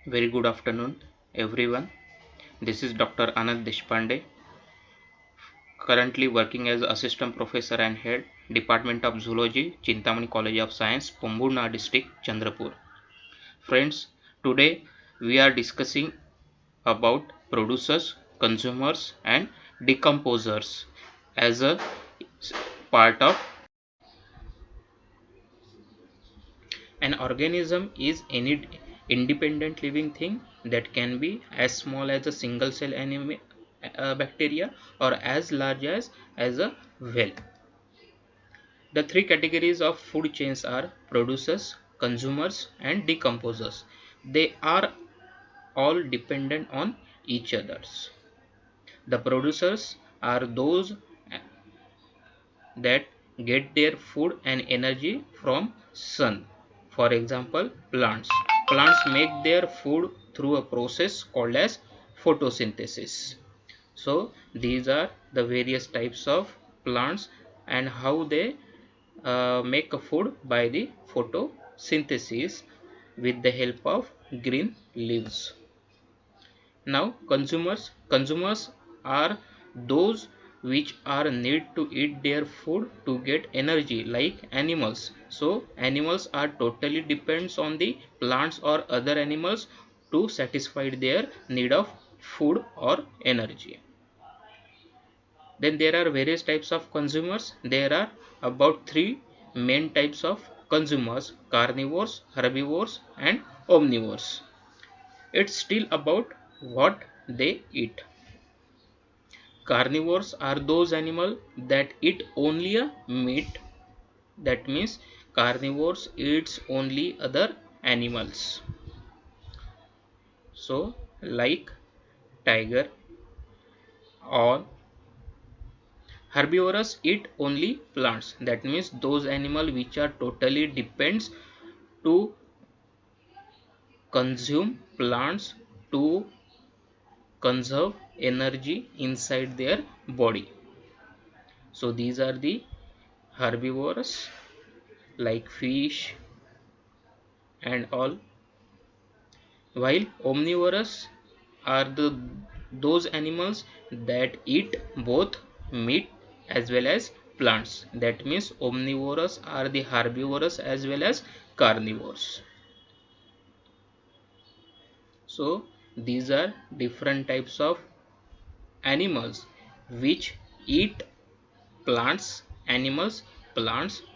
Very good afternoon, everyone. This is Dr. Anand Deshpande, currently working as Assistant Professor and Head, Department of Zoology, Chintamani College of Science, Pambuna District, Chandrapur. Friends, today we are discussing about producers, consumers, and decomposers as a part of an organism is any independent living thing that can be as small as a single cell bacteria or as large as a whale. The three categories of food chains are producers, consumers, and decomposers. They are all dependent on each others. The producers are those that get their food and energy from sun. For example, plants. Plants make their food through a process called as photosynthesis. So these are the various types of plants and how they make a food by the photosynthesis with the help of green leaves. Now consumers are those which are need to eat their food to get energy, like animals. So animals are totally depends on the plants or other animals to satisfy their need of food or energy. Then there are various types of consumers. There are about three main types of consumers: carnivores, herbivores, and omnivores. It's still about what they eat. Carnivores are those animals that eat only a meat. That means carnivores eats only other animals. So like tiger or herbivorous eat only plants. That means those animals which are totally depends to consume plants to conserve energy inside their body. So these are the herbivores like fish and all, while omnivorous are those animals that eat both meat as well as plants. That means omnivorous are the herbivores as well as carnivores. So these are different types of animals which eat plants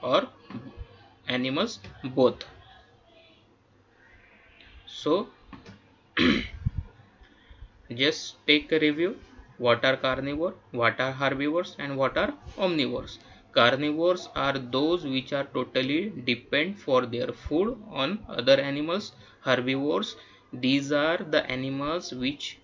or animals both. So just take a review: what are carnivore, what are herbivores, and what are omnivores. Carnivores are those which are totally depend for their food on other animals. Herbivores, these are the animals which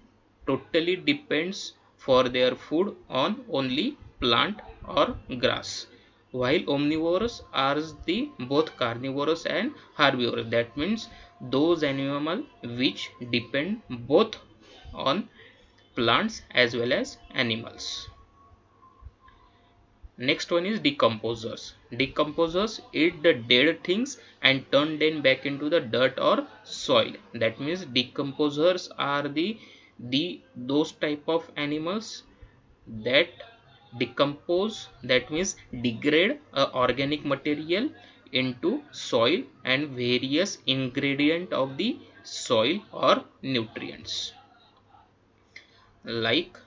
totally depends for their food on only plant or grass, while omnivores are the both carnivorous and herbivorous. That means those animals which depend both on plants as well as animals. Next one is decomposers. Decomposers eat the dead things and turn them back into the dirt or soil. That means decomposers are the those type of animals that decompose, that means degrade organic material into soil and various ingredient of the soil or nutrients, like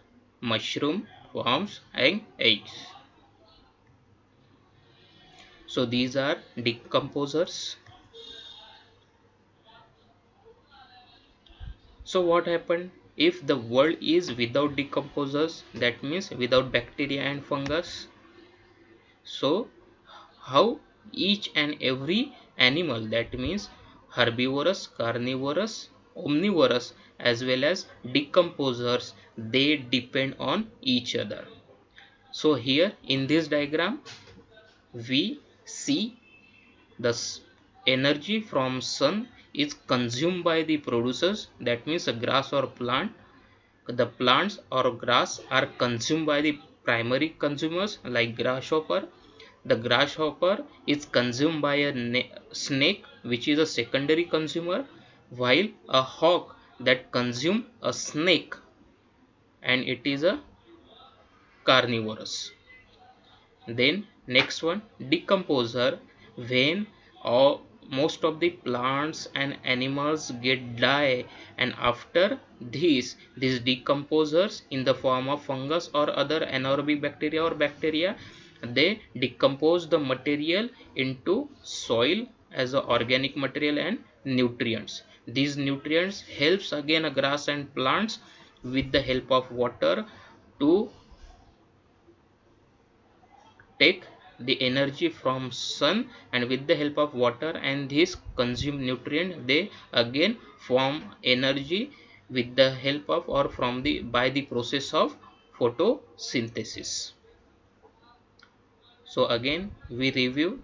mushroom, worms, and eggs. So these are decomposers. So what happened if the world is without decomposers? That means without bacteria and fungus. So how each and every animal, that means herbivorous, carnivorous, omnivorous, as well as decomposers, they depend on each other. So here in this diagram we see the energy from sun is consumed by the producers. That means a grass or plant. The plants or grass are consumed by the primary consumers like grasshopper. The grasshopper is consumed by a snake, which is a secondary consumer, while a hawk that consume a snake and it is a carnivorous. Then next one, decomposer, when all, most of the plants and animals get die, and after this these decomposers in the form of fungus or other anaerobic bacteria or bacteria, they decompose the material into soil as a organic material and nutrients. These nutrients helps again a grass and plants with the help of water to take the energy from sun, and with the help of water and this consumed nutrient they again form energy with the help of or from the by the process of photosynthesis. So again we review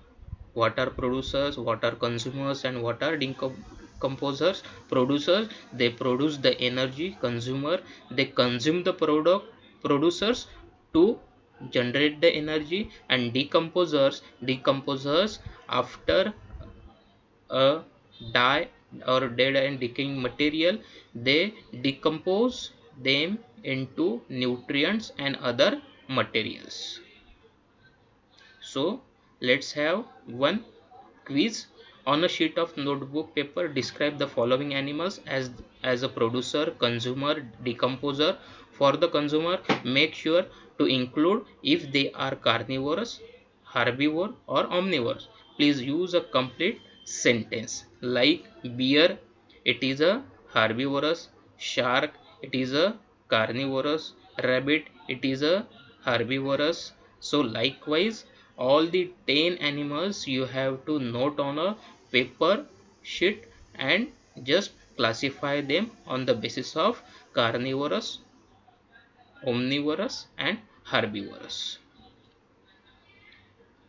what are producers, what are consumers, and what are decomposers. Producers, they produce the energy. Consumer, they consume the product. Producers, to generate the energy. And decomposers, after a die or dead and decaying material, they decompose them into nutrients and other materials. So let's have one quiz. On a sheet of notebook paper, describe the following animals as a producer, consumer, decomposer. For the consumer, make sure to include if they are carnivorous, herbivore or omnivorous. Please use a complete sentence like bear, it is a herbivorous; shark, it is a carnivorous; rabbit, it is a herbivorous. So likewise all the 10 animals you have to note on a paper sheet and just classify them on the basis of carnivorous, omnivorous and herbivorous.